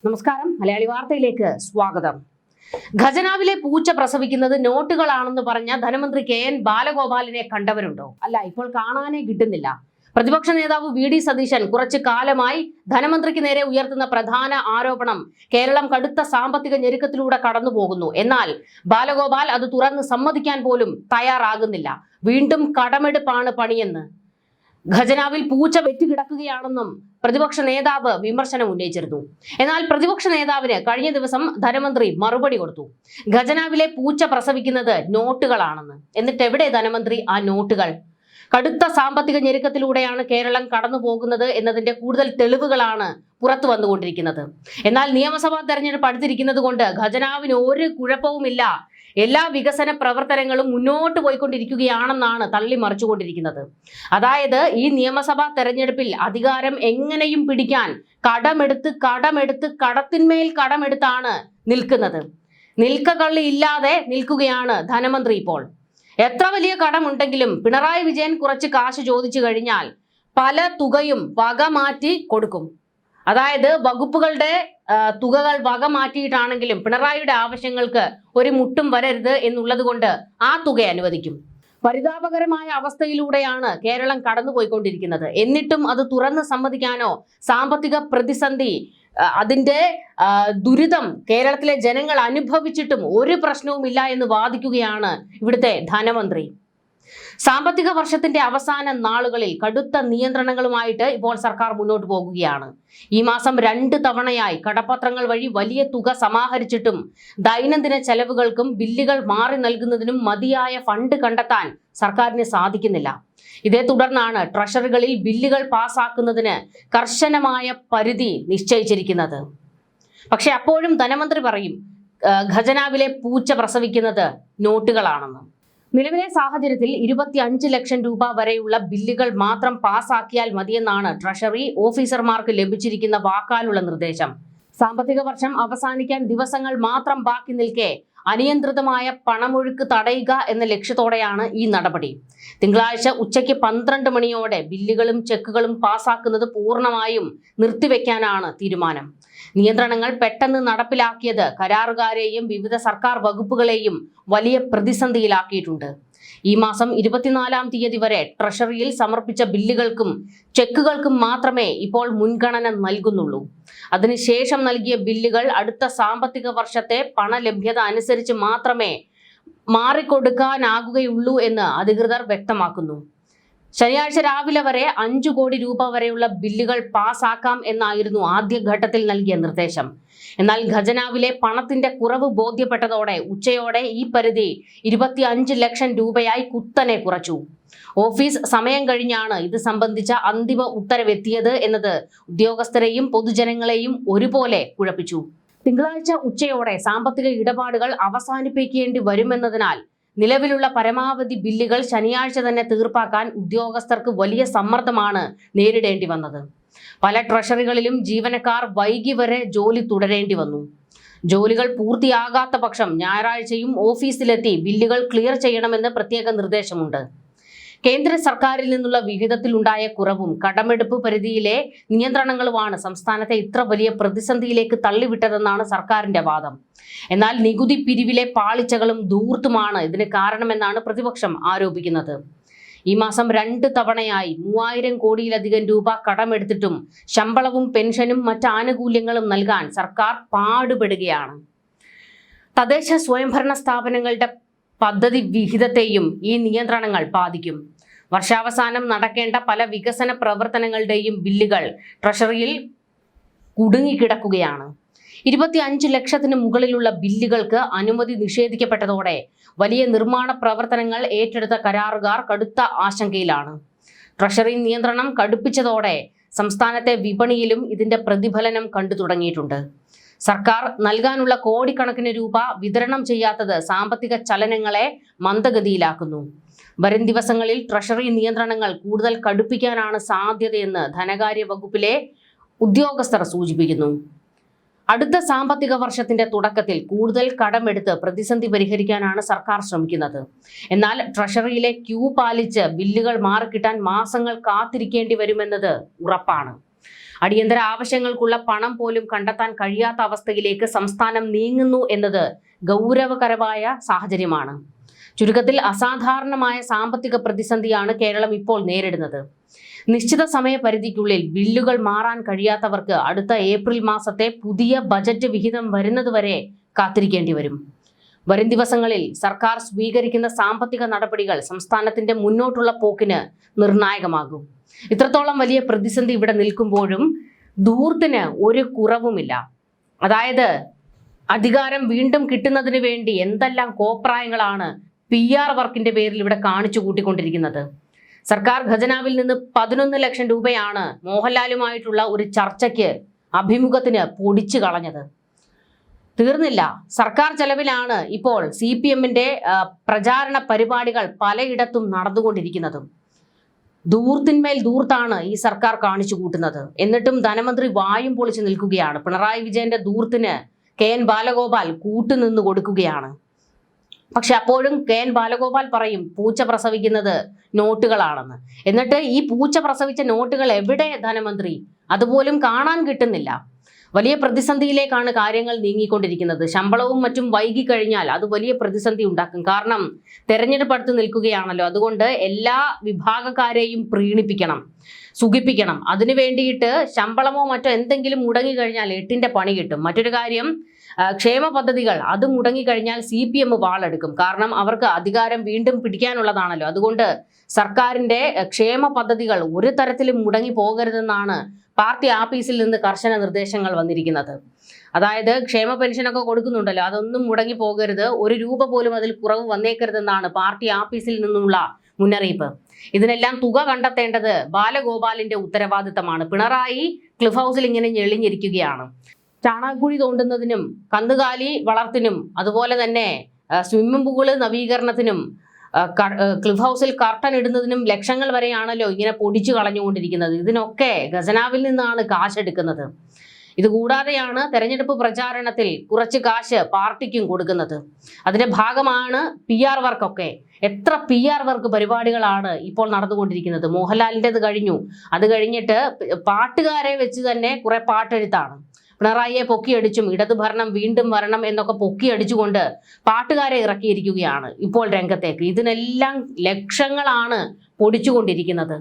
നമസ്കാരം, മലയാളി വാർത്തയിലേക്ക് സ്വാഗതം. ഖജനാവിലെ പൂച്ച പ്രസവിക്കുന്നത് നോട്ടുകളാണെന്ന് പറഞ്ഞ ധനമന്ത്രി KN ബാലഗോപാലിനെ കണ്ടവരുണ്ടോ? അല്ല, ഇപ്പോൾ കാണാനേ കിട്ടുന്നില്ല. പ്രതിപക്ഷ നേതാവ് VD സതീശൻ കുറച്ചു കാലമായി ധനമന്ത്രിക്ക് നേരെ ഉയർത്തുന്ന പ്രധാന ആരോപണം കേരളം കടുത്ത സാമ്പത്തിക ഞെരുക്കത്തിലൂടെ കടന്നു പോകുന്നു. എന്നാൽ ബാലഗോപാൽ അത് തുറന്ന് സമ്മതിക്കാൻ പോലും തയ്യാറാകുന്നില്ല. വീണ്ടും കടമെടുപ്പാണ് പണിയെന്ന്, ഖജനാവിൽ പൂച്ച വെറ്റുകിടക്കുകയാണെന്നും പ്രതിപക്ഷ നേതാവ് വിമർശനം ഉന്നയിച്ചിരുന്നു. എന്നാൽ പ്രതിപക്ഷ നേതാവിന് കഴിഞ്ഞ ദിവസം ധനമന്ത്രി മറുപടി കൊടുത്തു. ഖജനാവിലെ പൂച്ച പ്രസവിക്കുന്നത് നോട്ടുകളാണെന്ന്. എന്നിട്ട് എവിടെ ധനമന്ത്രി ആ നോട്ടുകൾ? കടുത്ത സാമ്പത്തിക ഞെരുക്കത്തിലൂടെയാണ് കേരളം കടന്നു പോകുന്നത് എന്നതിന്റെ കൂടുതൽ തെളിവുകളാണ് പുറത്തു വന്നുകൊണ്ടിരിക്കുന്നത്. എന്നാൽ നിയമസഭാ തെരഞ്ഞെടുപ്പ് അടുത്തിരിക്കുന്നത് കൊണ്ട് ഖജനാവിന് ഒരു കുഴപ്പവുമില്ല, എല്ലാ വികസന പ്രവർത്തനങ്ങളും മുന്നോട്ട് പോയിക്കൊണ്ടിരിക്കുകയാണെന്നാണ് തള്ളിമറിച്ചുകൊണ്ടിരിക്കുന്നത്. അതായത് ഈ നിയമസഭാ തെരഞ്ഞെടുപ്പിൽ അധികാരം എങ്ങനെയും പിടിക്കാൻ കടമെടുത്ത് കടത്തിന്മേൽ കടമെടുത്താണ് നിൽക്കുന്നത്. നിൽക്കകള്ളി ഇല്ലാതെ നിൽക്കുകയാണ് ധനമന്ത്രി ഇപ്പോൾ. എത്ര വലിയ കടമുണ്ടെങ്കിലും പിണറായി വിജയൻ കുറച്ച് കാശ് ചോദിച്ചു കഴിഞ്ഞാൽ പല തുകയും വക മാറ്റി കൊടുക്കും. അതായത് വകുപ്പുകളുടെ തുകകൾ വക മാറ്റിയിട്ടാണെങ്കിലും പിണറായിയുടെ ആവശ്യങ്ങൾക്ക് ഒരു മുട്ടും വരരുത് എന്നുള്ളത് കൊണ്ട് ആ തുക അനുവദിക്കും. പരിതാപകരമായ അവസ്ഥയിലൂടെയാണ് കേരളം കടന്നുപോയിക്കൊണ്ടിരിക്കുന്നത്. എന്നിട്ടും അത് തുറന്ന് സമ്മതിക്കാനോ സാമ്പത്തിക പ്രതിസന്ധി അതിന്റെ ദുരിതം കേരളത്തിലെ ജനങ്ങൾ അനുഭവിച്ചിട്ടും ഒരു പ്രശ്നവുമില്ല എന്ന് വാദിക്കുകയാണ് ഇവിടുത്തെ ധനമന്ത്രി. സാമ്പത്തിക വർഷത്തിന്റെ അവസാന നാളുകളിൽ കടുത്ത നിയന്ത്രണങ്ങളുമായിട്ട് ഇപ്പോൾ സർക്കാർ മുന്നോട്ട് പോകുകയാണ്. ഈ മാസം 2 തവണയായി കടപ്പത്രങ്ങൾ വഴി വലിയ തുക സമാഹരിച്ചിട്ടും ദൈനംദിന ചെലവുകൾക്കും ബില്ലുകൾ മാറി നൽകുന്നതിനും മതിയായ ഫണ്ട് കണ്ടെത്താൻ സർക്കാരിന് സാധിക്കുന്നില്ല. ഇതേ തുടർന്നാണ് ട്രഷറികളിൽ ബില്ലുകൾ പാസ്സാക്കുന്നതിന് കർശനമായ പരിധി നിശ്ചയിച്ചിരിക്കുന്നത്. പക്ഷെ അപ്പോഴും ധനമന്ത്രി പറയും ഖജനാവിലെ പൂച്ച പ്രസവിക്കുന്നത് നോട്ടുകളാണെന്ന്. നിലവിലെ സാഹചര്യത്തിൽ 25 ലക്ഷം രൂപ വരെയുള്ള ബില്ലുകൾ മാത്രം പാസാക്കിയാൽ മതിയെന്നാണ് ട്രഷറി ഓഫീസർമാർക്ക് ലഭിച്ചിരിക്കുന്ന വാക്കാലുള്ള നിർദ്ദേശം. സാമ്പത്തിക വർഷം അവസാനിക്കാൻ ദിവസങ്ങൾ മാത്രം ബാക്കി നിൽക്കെ അനിയന്ത്രിതമായ പണമൊഴുക്ക് തടയുക എന്ന ലക്ഷ്യത്തോടെയാണ് ഈ നടപടി. തിങ്കളാഴ്ച ഉച്ചയ്ക്ക് 12 മണിയോടെ ബില്ലുകളും ചെക്കുകളും പാസാക്കുന്നത് പൂർണ്ണമായും നിർത്തിവെക്കാനാണ് തീരുമാനം. നിയന്ത്രണങ്ങൾ പെട്ടെന്ന് നടപ്പിലാക്കിയത് കരാറുകാരെയും വിവിധ സർക്കാർ വകുപ്പുകളെയും വലിയ പ്രതിസന്ധിയിലാക്കിയിട്ടുണ്ട്. ഈ മാസം 24-ാം തീയതി വരെ ട്രഷറിയിൽ സമർപ്പിച്ച ബില്ലുകൾക്കും ചെക്കുകൾക്കും മാത്രമേ ഇപ്പോൾ മുൻഗണന നൽകുന്നുള്ളൂ. അതിനുശേഷം നൽകിയ ബില്ലുകൾ അടുത്ത സാമ്പത്തിക വർഷത്തെ പണലഭ്യത അനുസരിച്ച് മാത്രമേ മാറിക്കൊടുക്കാനാകുകയുള്ളൂ എന്ന് അധികൃതർ വ്യക്തമാക്കുന്നു. ശനിയാഴ്ച രാവിലെ വരെ 5 കോടി രൂപ വരെയുള്ള ബില്ലുകൾ പാസ്സാക്കാം എന്നായിരുന്നു ആദ്യഘട്ടത്തിൽ നൽകിയ നിർദ്ദേശം. എന്നാൽ ഖജനാവിലെ പണത്തിന്റെ കുറവ് ബോധ്യപ്പെട്ടതോടെ ഉച്ചയോടെ ഈ പരിധി 25 ലക്ഷം രൂപയായി കുത്തനെ കുറച്ചു. ഓഫീസ് സമയം കഴിഞ്ഞാണ് ഇത് സംബന്ധിച്ച അന്തിമ ഉത്തരവെത്തിയത് എന്നത് ഉദ്യോഗസ്ഥരെയും പൊതുജനങ്ങളെയും ഒരുപോലെ കുഴപ്പിച്ചു. തിങ്കളാഴ്ച ഉച്ചയോടെ സാമ്പത്തിക ഇടപാടുകൾ അവസാനിപ്പിക്കേണ്ടി വരുമെന്നതിനാൽ നിലവിലുള്ള പരമാവധി ബില്ലുകൾ ശനിയാഴ്ച തന്നെ തീർപ്പാക്കാൻ ഉദ്യോഗസ്ഥർക്ക് വലിയ സമ്മർദ്ദമാണ് നേരിടേണ്ടി വന്നത്. പല ട്രഷറികളിലും ജീവനക്കാർ വൈകി വരെ ജോലി തുടരേണ്ടി വന്നു. ജോലികൾ പൂർത്തിയാകാത്ത പക്ഷം ഞായറാഴ്ചയും ഓഫീസിലെത്തി ബില്ലുകൾ ക്ലിയർ ചെയ്യണമെന്ന് പ്രത്യേക നിർദ്ദേശമുണ്ട്. കേന്ദ്ര സർക്കാരിൽ നിന്നുള്ള വിഹിതത്തിൽ ഉണ്ടായ കുറവും കടമെടുപ്പ് പരിധിയിലെ നിയന്ത്രണങ്ങളുമാണ് സംസ്ഥാനത്തെ ഇത്ര വലിയ പ്രതിസന്ധിയിലേക്ക് തള്ളിവിട്ടതെന്നാണ് സർക്കാരിന്റെ വാദം. എന്നാൽ നികുതി പിരിവിലെ പാളിച്ചകളും ധൂർത്തുമാണ് ഇതിന് കാരണമെന്നാണ് പ്രതിപക്ഷം ആരോപിക്കുന്നത്. ഈ മാസം 2 തവണയായി 3000 കോടിയിലധികം രൂപ കടമെടുത്തിട്ടും ശമ്പളവും പെൻഷനും മറ്റ് ആനുകൂല്യങ്ങളും നൽകാൻ സർക്കാർ പാടുപെടുകയാണ്. തദ്ദേശ സ്വയംഭരണ സ്ഥാപനങ്ങളുടെ പദ്ധതി വിഹിതത്തെയും ഈ നിയന്ത്രണങ്ങൾ ബാധിക്കും. വർഷാവസാനം നടക്കേണ്ട പല വികസന പ്രവർത്തനങ്ങളുടെയും ബില്ലുകൾ ട്രഷറിയിൽ കുടുങ്ങിക്കിടക്കുകയാണ്. 25 ലക്ഷത്തിന് മുകളിലുള്ള ബില്ലുകൾക്ക് അനുമതി നിഷേധിക്കപ്പെട്ടതോടെ വലിയ നിർമ്മാണ പ്രവർത്തനങ്ങൾ ഏറ്റെടുത്ത കരാറുകാർ കടുത്ത ആശങ്കയിലാണ്. ട്രഷറി നിയന്ത്രണം കടുപ്പിച്ചതോടെ സംസ്ഥാനത്തെ വിപണിയിലും ഇതിന്റെ പ്രതിഫലനം കണ്ടു തുടങ്ങിയിട്ടുണ്ട്. സർക്കാർ നൽകാനുള്ള കോടിക്കണക്കിന് രൂപ വിതരണം ചെയ്യാത്തത് സാമ്പത്തിക ചലനങ്ങളെ മന്ദഗതിയിലാക്കുന്നു. വരും ദിവസങ്ങളിൽ ട്രഷറി നിയന്ത്രണങ്ങൾ കൂടുതൽ കടുപ്പിക്കാനാണ് സാധ്യതയെന്ന് ധനകാര്യ വകുപ്പിലെ ഉദ്യോഗസ്ഥർ സൂചിപ്പിക്കുന്നു. അടുത്ത സാമ്പത്തിക വർഷത്തിന്റെ തുടക്കത്തിൽ കൂടുതൽ കടമെടുത്ത് പ്രതിസന്ധി പരിഹരിക്കാനാണ് സർക്കാർ ശ്രമിക്കുന്നത്. എന്നാൽ ട്രഷറിയിലെ ക്യൂ പാലിച്ച് ബില്ലുകൾ മാറിക്കിട്ടാൻ മാസങ്ങൾ കാത്തിരിക്കേണ്ടി വരുമെന്നത് ഉറപ്പാണ്. അടിയന്തര ആവശ്യങ്ങൾക്കുള്ള പണം പോലും കണ്ടെത്താൻ കഴിയാത്ത അവസ്ഥയിലേക്ക് സംസ്ഥാനം നീങ്ങുന്നു എന്നത് ഗൗരവകരമായ സാഹചര്യമാണ്. ചുരുക്കത്തിൽ അസാധാരണമായ സാമ്പത്തിക പ്രതിസന്ധിയാണ് കേരളം ഇപ്പോൾ നേരിടുന്നത്. നിശ്ചിത സമയപരിധിക്കുള്ളിൽ ബില്ലുകൾ മാറാൻ കഴിയാത്തവർക്ക് അടുത്ത ഏപ്രിൽ മാസത്തെ പുതിയ ബജറ്റ് വിഹിതം വരുന്നതുവരെ കാത്തിരിക്കേണ്ടി വരും. വരും ദിവസങ്ങളിൽ സർക്കാർ സ്വീകരിക്കുന്ന സാമ്പത്തിക നടപടികൾ സംസ്ഥാനത്തിന്റെ മുന്നോട്ടുള്ള പോക്കിന് നിർണായകമാകും. ഇത്രത്തോളം വലിയ പ്രതിസന്ധി ഇവിടെ നിൽക്കുമ്പോഴും ധൂർത്തിന് ഒരു കുറവുമില്ല. അതായത് അധികാരം വീണ്ടും കിട്ടുന്നതിന് വേണ്ടി എന്തെല്ലാം കോപ്രായങ്ങളാണ് PR വർക്കിന്റെ പേരിൽ ഇവിടെ കാണിച്ചു കൂട്ടിക്കൊണ്ടിരിക്കുന്നത്. സർക്കാർ ഖജനാവിൽ നിന്ന് 11 ലക്ഷം രൂപയാണ് മോഹൻലാലുമായിട്ടുള്ള ഒരു ചർച്ചയ്ക്ക് അഭിമുഖത്തിന് പൊടിച്ചു കളഞ്ഞത്. തീർന്നില്ല, സർക്കാർ ചെലവിലാണ് ഇപ്പോൾ CPMന്റെ പ്രചാരണ പരിപാടികൾ പലയിടത്തും നടന്നുകൊണ്ടിരിക്കുന്നതും. ധൂർത്തിന്മേൽ ധൂർത്താണ് ഈ സർക്കാർ കാണിച്ചു കൂട്ടുന്നത്. എന്നിട്ടും ധനമന്ത്രി വായും പൊളിച്ചു നിൽക്കുകയാണ്. പിണറായി വിജയന്റെ ധൂർത്തിന് KN ബാലഗോപാൽ കൂട്ടുനിന്ന് കൊടുക്കുകയാണ്. പക്ഷെ അപ്പോഴും KN ബാലഗോപാൽ പറയും പൂച്ച പ്രസവിക്കുന്നത് നോട്ടുകളാണെന്ന്. എന്നിട്ട് ഈ പൂച്ച പ്രസവിച്ച നോട്ടുകൾ എവിടെ ധനമന്ത്രി? അതുപോലും കാണാൻ കിട്ടുന്നില്ല. വലിയ പ്രതിസന്ധിയിലേക്കാണ് കാര്യങ്ങൾ നീങ്ങിക്കൊണ്ടിരിക്കുന്നത്. ശമ്പളവും മറ്റും വൈകിക്കഴിഞ്ഞാൽ അത് വലിയ പ്രതിസന്ധി ഉണ്ടാക്കും. കാരണം തെരഞ്ഞെടുപ്പ് അടുത്ത് നിൽക്കുകയാണല്ലോ. അതുകൊണ്ട് എല്ലാ വിഭാഗക്കാരെയും പ്രീണിപ്പിക്കണം, സുഖിപ്പിക്കണം. അതിനു വേണ്ടിയിട്ട് ശമ്പളമോ മറ്റോ എന്തെങ്കിലും മുടങ്ങിക്കഴിഞ്ഞാൽ 8ന്റെ പണി കിട്ടും. മറ്റൊരു കാര്യം, ക്ഷേമ പദ്ധതികൾ അത് മുടങ്ങിക്കഴിഞ്ഞാൽ CPM വാളെടുക്കും. കാരണം അവർക്ക് അധികാരം വീണ്ടും പിടിക്കാനുള്ളതാണല്ലോ. അതുകൊണ്ട് സർക്കാരിന്റെ ക്ഷേമ പദ്ധതികൾ ഒരു തരത്തിലും മുടങ്ങി പോകരുതെന്നാണ് പാർട്ടി ആഫീസിൽ നിന്ന് കർശന നിർദ്ദേശങ്ങൾ വന്നിരിക്കുന്നത്. അതായത് ക്ഷേമ പെൻഷനൊക്കെ കൊടുക്കുന്നുണ്ടല്ലോ, അതൊന്നും മുടങ്ങി പോകരുത്, 1 രൂപ പോലും അതിൽ കുറവ് വന്നേക്കരുതെന്നാണ് പാർട്ടി ആഫീസിൽ നിന്നുള്ള മുന്നറിയിപ്പ്. ഇതിനെല്ലാം തുക കണ്ടെത്തേണ്ടത് ബാലഗോപാലിന്റെ ഉത്തരവാദിത്തമാണ്. പിണറായി ക്ലിഫ് ഹൗസിൽ ഇങ്ങനെ ഞെളിഞ്ഞിരിക്കുകയാണ്. ചാണകക്കുഴി തോണ്ടുന്നതിനും കന്നുകാലി വളർത്തിനും അതുപോലെ തന്നെ സ്വിമ്മിംഗ് പൂള് നവീകരണത്തിനും ക്ലിഫ് ഹൗസിൽ കർട്ടൻ ഇടുന്നതിനും ലക്ഷങ്ങൾ വരെയാണല്ലോ ഇങ്ങനെ പൊടിച്ചു കളഞ്ഞുകൊണ്ടിരിക്കുന്നത്. ഇതിനൊക്കെ ഖജനാവിൽ നിന്നാണ് കാശെടുക്കുന്നത്. ഇതുകൂടാതെയാണ് തെരഞ്ഞെടുപ്പ് പ്രചാരണത്തിൽ കുറച്ച് കാശ് പാർട്ടിക്കും കൊടുക്കുന്നത്. അതിന്റെ ഭാഗമാണ് PR വർക്കൊക്കെ. എത്ര PR വർക്ക് പരിപാടികളാണ് ഇപ്പോൾ നടന്നുകൊണ്ടിരിക്കുന്നത്. മോഹൻലാലിൻ്റെത് കഴിഞ്ഞു. അത് കഴിഞ്ഞിട്ട് പാട്ടുകാരെ വെച്ച് തന്നെ കുറെ പാട്ടെഴുത്താണ്. പിണറായിയെ പൊക്കിയടിച്ചും ഇടതു ഭരണം വീണ്ടും വരണം എന്നൊക്കെ പൊക്കിയടിച്ചുകൊണ്ട് പാട്ടുകാരെ ഇറക്കിയിരിക്കുകയാണ് ഇപ്പോൾ രംഗത്തേക്ക്. ഇതിനെല്ലാം ലക്ഷങ്ങളാണ് പൊടിച്ചുകൊണ്ടിരിക്കുന്നത്.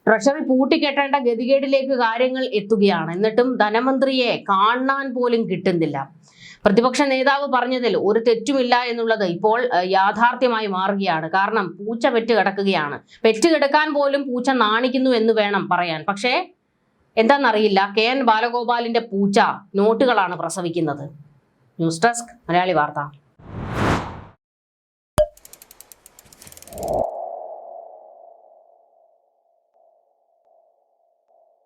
ട്രഷറി പൂട്ടിക്കെട്ടേണ്ട ഗതികേടിലേക്ക് കാര്യങ്ങൾ എത്തുകയാണ്. എന്നിട്ടും ധനമന്ത്രിയെ കാണാൻ പോലും കിട്ടുന്നില്ല. പ്രതിപക്ഷ നേതാവ് പറഞ്ഞതിൽ ഒരു തെറ്റുമില്ല എന്നുള്ളത് ഇപ്പോൾ യാഥാർത്ഥ്യമായി മാറുകയാണ്. കാരണം പൂച്ച പെറ്റ് കിടക്കുകയാണ്. പെറ്റ് കിടക്കാൻ പോലും പൂച്ച നാണിക്കുന്നു എന്ന് വേണം പറയാൻ. പക്ഷേ എന്താണെന്നറിയില്ല, KN ബാലഗോപാലിന്റെ പൂച്ച നോട്ടുകളാണ് പ്രസവിക്കുന്നത്. ന്യൂസ് ഡെസ്ക് മലയാളി വാർത്ത.